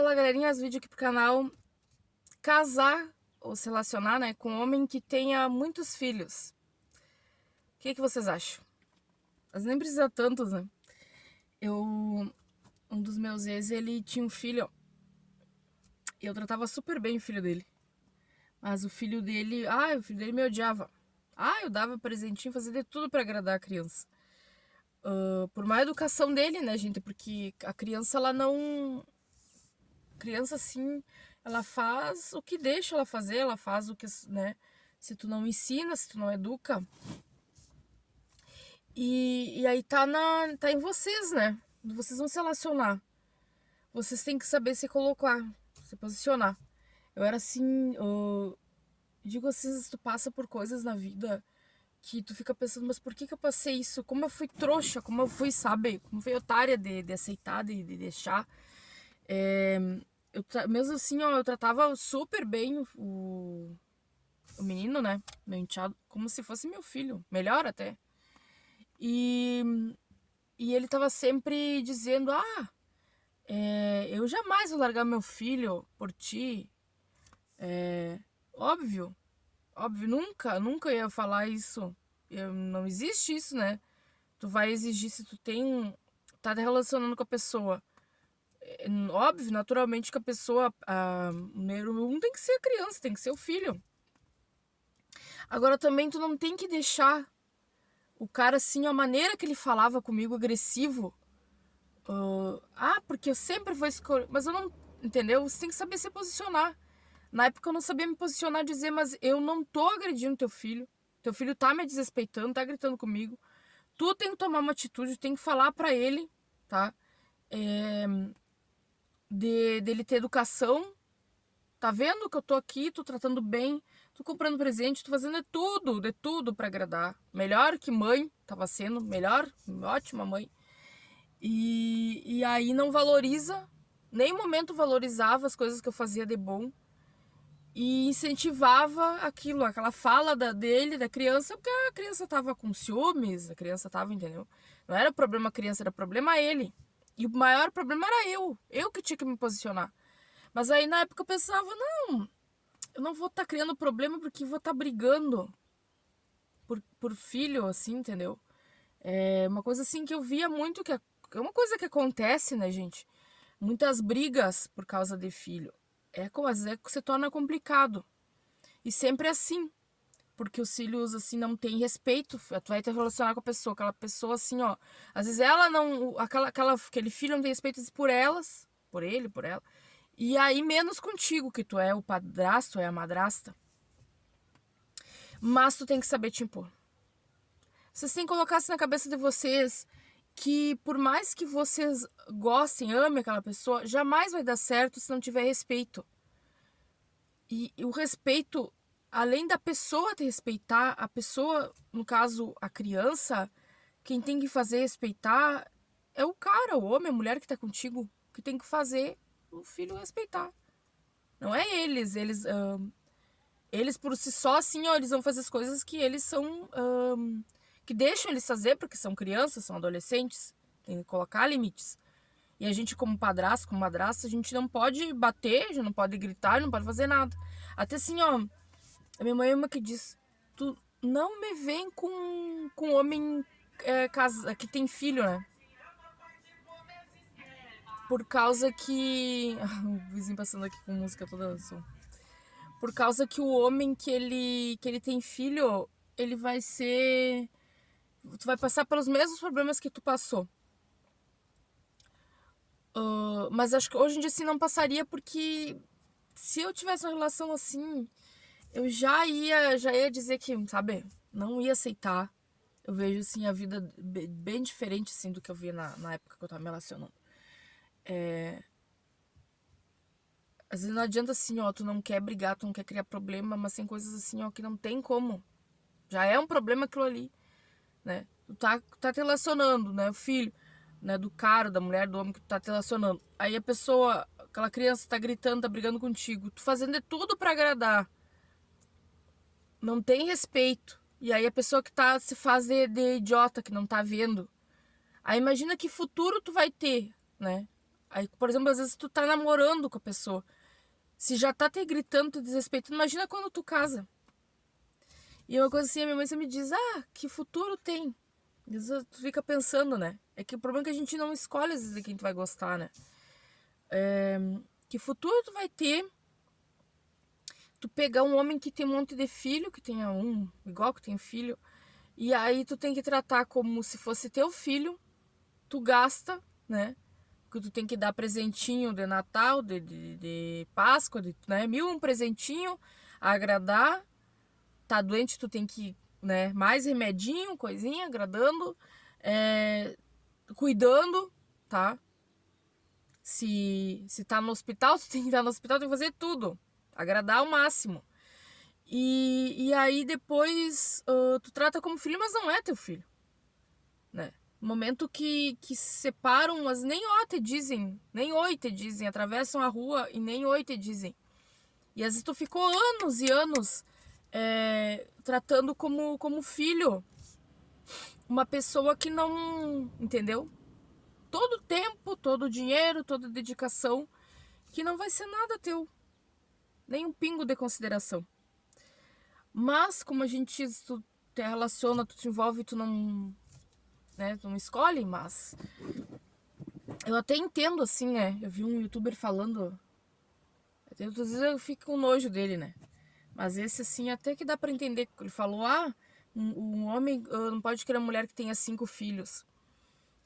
Fala, galerinha, as vídeo aqui pro canal. Casar ou se relacionar, né, com um homem que tenha muitos filhos. O que vocês acham? Mas nem precisa tantos, né? Um dos meus ex, ele tinha um filho. E eu tratava super bem o filho dele. Mas o filho dele me odiava. Eu dava presentinho, fazia de tudo pra agradar a criança. Por má educação dele, né, gente? Porque a criança, ela não... Criança, assim, ela faz o que deixa ela fazer, ela faz o que, né? Se tu não ensina, se tu não educa. E aí tá em vocês, né? Vocês vão se relacionar. Vocês têm que saber se colocar, se posicionar. Eu era assim, digo assim, tu passa por coisas na vida que tu fica pensando, mas por que eu passei isso? Como eu fui trouxa, como eu fui, sabe? Como fui otária de aceitar, de deixar. É, mesmo assim, ó, eu tratava super bem o menino, né? Meu enteado, como se fosse meu filho. Melhor até. E, e ele tava sempre dizendo, eu jamais vou largar meu filho por ti. Óbvio, óbvio, nunca ia falar isso. Não existe isso, né? Tu vai exigir se tu tá te relacionando com a pessoa. Óbvio, naturalmente que a pessoa, número um tem que ser a criança, tem que ser o filho. Agora também tu não tem que deixar o cara assim, a maneira que ele falava comigo, agressivo. Porque eu sempre vou escolher. Mas eu não. Entendeu? Você tem que saber se posicionar. Na época eu não sabia me posicionar e dizer, mas eu não tô agredindo teu filho. Teu filho tá me desrespeitando, tá gritando comigo. Tu tem que tomar uma atitude, tem que falar pra ele, tá? É, dele ter educação. Tá vendo que eu tô aqui, tô tratando bem, tô comprando presente, tô fazendo de tudo pra agradar. Melhor que mãe, tava sendo, melhor, ótima mãe. E aí não valoriza, nem momento valorizava as coisas que eu fazia de bom. E incentivava aquilo, aquela fala dele, da criança, porque a criança tava com ciúmes, a criança tava, entendeu? Não era problema a criança, era problema ele. E o maior problema era eu que tinha que me posicionar. Mas aí na época eu pensava, não, eu não vou estar criando problema porque vou estar brigando por filho, assim, entendeu? É uma coisa assim que eu via muito, que é uma coisa que acontece, né, gente? Muitas brigas por causa de filho. Às vezes se torna complicado. E sempre é assim. Porque os filhos, assim, não têm respeito. Tu vai te relacionar com a pessoa. Aquela pessoa, assim, ó. Às vezes ela não. Aquele filho não tem respeito por elas. Por ele, por ela. E aí menos contigo, que tu é o padrasto, é a madrasta. Mas tu tem que saber te impor. Vocês têm que colocar assim na cabeça de vocês que por mais que vocês gostem, amem aquela pessoa, jamais vai dar certo se não tiver respeito. E o respeito, além da pessoa te respeitar, a pessoa, no caso a criança, quem tem que fazer respeitar é o cara, o homem, a mulher que tá contigo, que tem que fazer o filho respeitar. Não é eles, eles por si só, assim, ó, eles vão fazer as coisas que eles são, que deixam eles fazer, porque são crianças, são adolescentes, tem que colocar limites. E a gente, como padrasto, como madrasta, a gente não pode bater, a gente não pode gritar, não pode fazer nada. Até assim, ó, a minha mãe é uma que diz, tu não me vem com homem que tem filho, né? Por causa que... O vizinho passando aqui com música toda som. Por causa que o homem que ele tem filho, ele vai ser... Tu vai passar pelos mesmos problemas que tu passou. Mas acho que hoje em dia assim não passaria porque se eu tivesse uma relação assim, eu já ia dizer que, sabe, não ia aceitar. Eu vejo assim a vida bem diferente assim do que eu via na época que eu tava me relacionando. Às vezes não adianta assim, ó, tu não quer brigar, tu não quer criar problema, mas tem coisas assim, ó, que não tem como. Já é um problema aquilo ali, né? Tu tá te relacionando, né? O filho, né? Do cara, da mulher, do homem que tu tá te relacionando. Aí a pessoa, aquela criança tá gritando, tá brigando contigo. Tu fazendo de tudo pra agradar. Não tem respeito. E aí a pessoa que tá se faz de idiota, que não tá vendo. Aí imagina que futuro tu vai ter, né? Aí, por exemplo, às vezes tu tá namorando com a pessoa. Se já tá te gritando, te desrespeitando, imagina quando tu casa. E uma coisa assim, a minha mãe sempre me diz, que futuro tem? Às vezes tu fica pensando, né? É que o problema é que a gente não escolhe às vezes de quem tu vai gostar, né? Que futuro tu vai ter tu pegar um homem que tem um monte de filho, que tenha um, igual que tem filho, e aí tu tem que tratar como se fosse teu filho, tu gasta, né? Porque tu tem que dar presentinho de Natal, de Páscoa, né? Mil um presentinho, agradar. Tá doente, tu tem que, né? Mais remedinho, coisinha, agradando, cuidando, tá? Se tá no hospital, tu tem que estar no hospital, tem que fazer tudo. Agradar ao máximo. E aí depois tu trata como filho, mas não é teu filho, né? No momento que se separam, mas nem ó te dizem, nem oi te dizem, atravessam a rua e nem oi te dizem. E às vezes tu ficou anos e anos tratando como filho uma pessoa que não, entendeu? Todo tempo, todo dinheiro, toda dedicação, que não vai ser nada teu, nem um pingo de consideração. Mas como a gente tu te relaciona, tu te envolve, tu não, né, tu não escolhe, mas eu até entendo assim, né? Eu vi um youtuber falando, às vezes eu fico com nojo dele, né? Mas esse assim até que dá pra entender. Ele falou: um homem não pode querer uma mulher que tenha 5 filhos.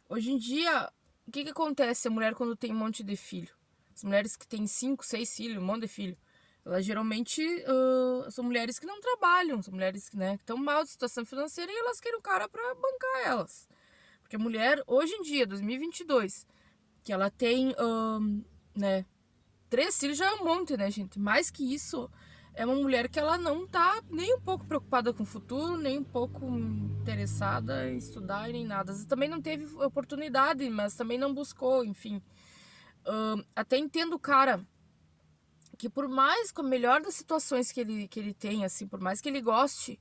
Hoje em dia, o que acontece a mulher quando tem um monte de filho? As mulheres que têm 5, 6 filhos, um monte de filho, elas geralmente são mulheres que não trabalham, são mulheres que, né, estão mal de situação financeira e elas querem o cara pra bancar elas. Porque a mulher, hoje em dia, 2022, que ela tem, né, 3 filhos já é um monte, né, gente? Mais que isso, é uma mulher que ela não tá nem um pouco preocupada com o futuro, nem um pouco interessada em estudar nem nada. Às vezes também não teve oportunidade, mas também não buscou, enfim. Até entendo o cara que por mais, com a melhor das situações que ele tem, assim, por mais que ele goste,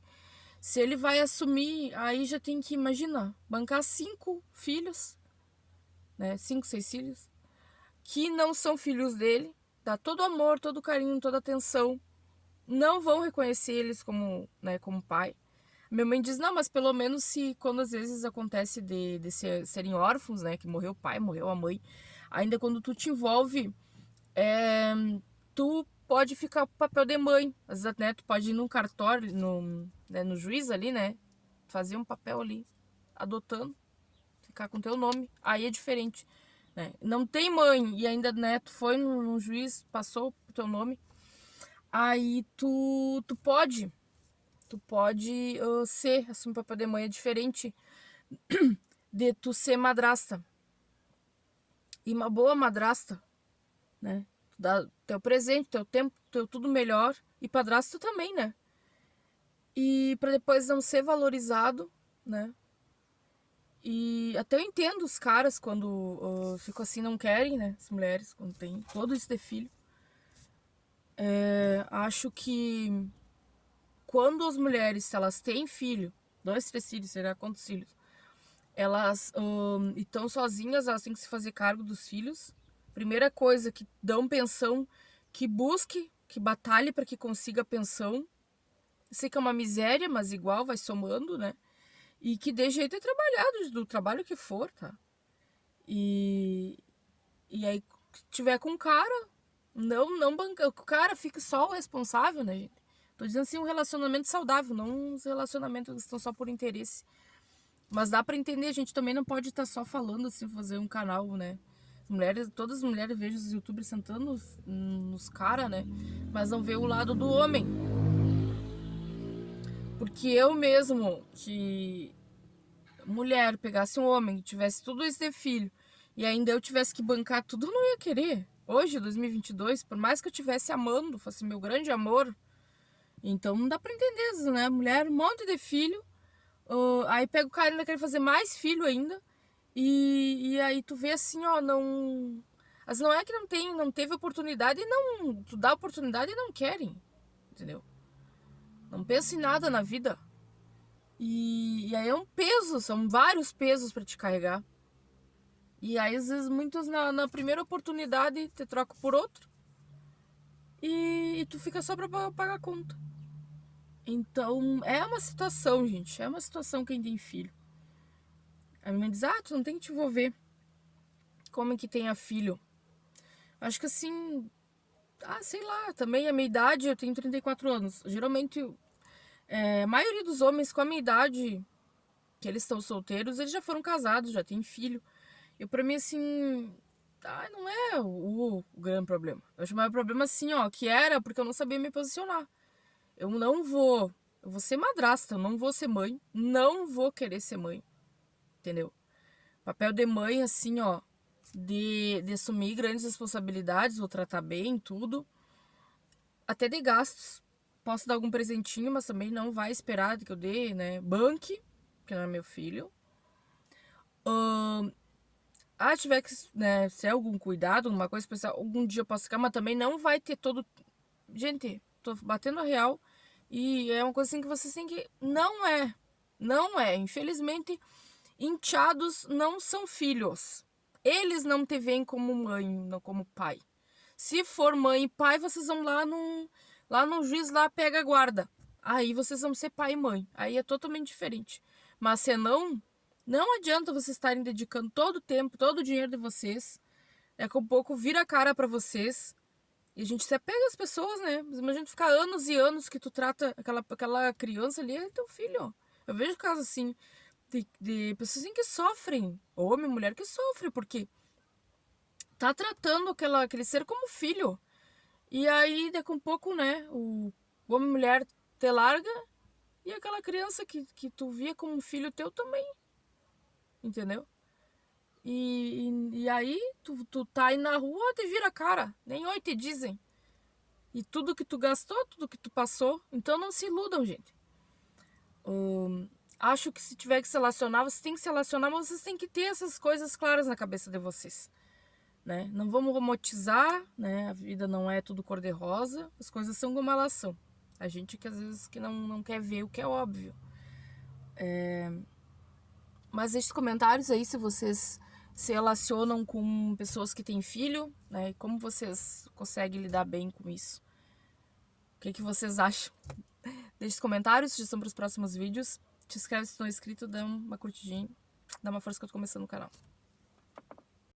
se ele vai assumir, aí já tem que, imagina, bancar 5 filhos, né? 5, 6 filhos, que não são filhos dele, dá todo o amor, todo o carinho, toda a atenção, não vão reconhecer eles como, né, como pai. Minha mãe diz, não, mas pelo menos se quando às vezes acontece de serem órfãos, né, que morreu o pai, morreu a mãe, ainda quando tu te envolve, tu pode ficar com o papel de mãe. Às vezes, né, tu pode ir num cartório, no juiz ali, né, fazer um papel ali, adotando, ficar com teu nome, aí é diferente, né? Não tem mãe e ainda, né, tu foi no juiz, passou o teu nome, aí tu pode ser, assim, um papel de mãe é diferente de tu ser madrasta. E uma boa madrasta, né? Tu dá teu presente, teu tempo, teu tudo melhor. E padrasto também, né? E pra depois não ser valorizado, né? E até eu entendo os caras quando ficam assim, não querem, né? As mulheres, quando tem todo isso de filho. Acho que quando as mulheres, se elas têm filho, 2, 3 filhos, será quantos filhos? Elas estão sozinhas, elas têm que se fazer cargo dos filhos. Primeira coisa, que dão pensão, que busque, que batalhe para que consiga pensão. Sei que é uma miséria, mas igual vai somando, né? E que dê jeito de trabalhar, do trabalho que for, tá? E aí, se tiver com o cara, não banca. O cara fica só o responsável, né, gente? Tô dizendo assim, um relacionamento saudável, não uns relacionamentos que estão só por interesse. Mas dá pra entender, a gente também não pode estar só falando assim, fazer um canal, né? Mulheres, todas as mulheres vejo os youtubers sentando nos caras, né? Mas não vê o lado do homem. Porque eu mesmo, que mulher, pegasse um homem, tivesse tudo isso de filho, e ainda eu tivesse que bancar tudo, eu não ia querer. Hoje, 2022, por mais que eu estivesse amando, fosse meu grande amor, então não dá pra entender, né? Mulher, um monte de filho, aí pega o cara e ainda quer fazer mais filho ainda. E aí tu vê assim, ó, não. Mas não é que não teve oportunidade e não. Tu dá oportunidade e não querem. Entendeu? Não pensa em nada na vida. E aí é um peso, são vários pesos pra te carregar. E aí, às vezes, muitos na primeira oportunidade te trocam por outro e tu fica só pra pagar a conta. Então, é uma situação, gente. É uma situação quem tem filho. A minha mãe diz, tu não tem que te envolver. Como é que tenha filho? Acho que assim, sei lá, também a minha idade, eu tenho 34 anos. Geralmente, a maioria dos homens com a minha idade, que eles estão solteiros, eles já foram casados, já têm filho. E pra mim, assim, não é o grande problema. Eu acho o maior problema, assim, que era porque eu não sabia me posicionar. Eu vou ser madrasta, eu não vou ser mãe, não vou querer ser mãe, entendeu? Papel de mãe, assim, de assumir grandes responsabilidades, vou tratar bem, tudo. Até de gastos. Posso dar algum presentinho, mas também não vai esperar que eu dê, né? Banque, que não é meu filho. Tiver que, né, ser algum cuidado, alguma coisa especial, algum dia eu posso ficar, mas também não vai ter todo. Gente, tô batendo a real. E é uma coisa assim que vocês têm que. Não é. Não é. Infelizmente, enteados não são filhos. Eles não te veem como mãe, não como pai. Se for mãe e pai, vocês vão lá no juiz, lá pega a guarda. Aí vocês vão ser pai e mãe. Aí é totalmente diferente. Mas se não adianta vocês estarem dedicando todo o tempo, todo o dinheiro de vocês. Daqui a pouco vira a cara pra vocês. E a gente se apega às pessoas, né? Mas imagina tu ficar anos e anos que tu trata aquela criança ali, é teu filho. Eu vejo casos assim, de pessoas assim que sofrem. Homem, mulher que sofre, porque tá tratando aquele ser como filho. E aí, daqui a um pouco, né, o homem e mulher te larga e aquela criança que tu via como um filho teu também, entendeu? E aí, tu tá aí na rua, te vira a cara, nem oi te dizem. E tudo que tu gastou, tudo que tu passou, então não se iludam, gente. Acho que se tiver que se relacionar, você tem que se relacionar, mas vocês têm que ter essas coisas claras na cabeça de vocês. Né? Não vamos romantizar, né? A vida não é tudo cor-de-rosa, as coisas são como elas são. A gente que às vezes que não quer ver o que é óbvio. Mas deixe comentários aí se vocês se relacionam com pessoas que têm filho, né? E como vocês conseguem lidar bem com isso. O que vocês acham? Deixe comentários, sugestão para os próximos vídeos. Te inscreve se não é inscrito, dá uma curtidinha, dá uma força que eu tô começando no canal.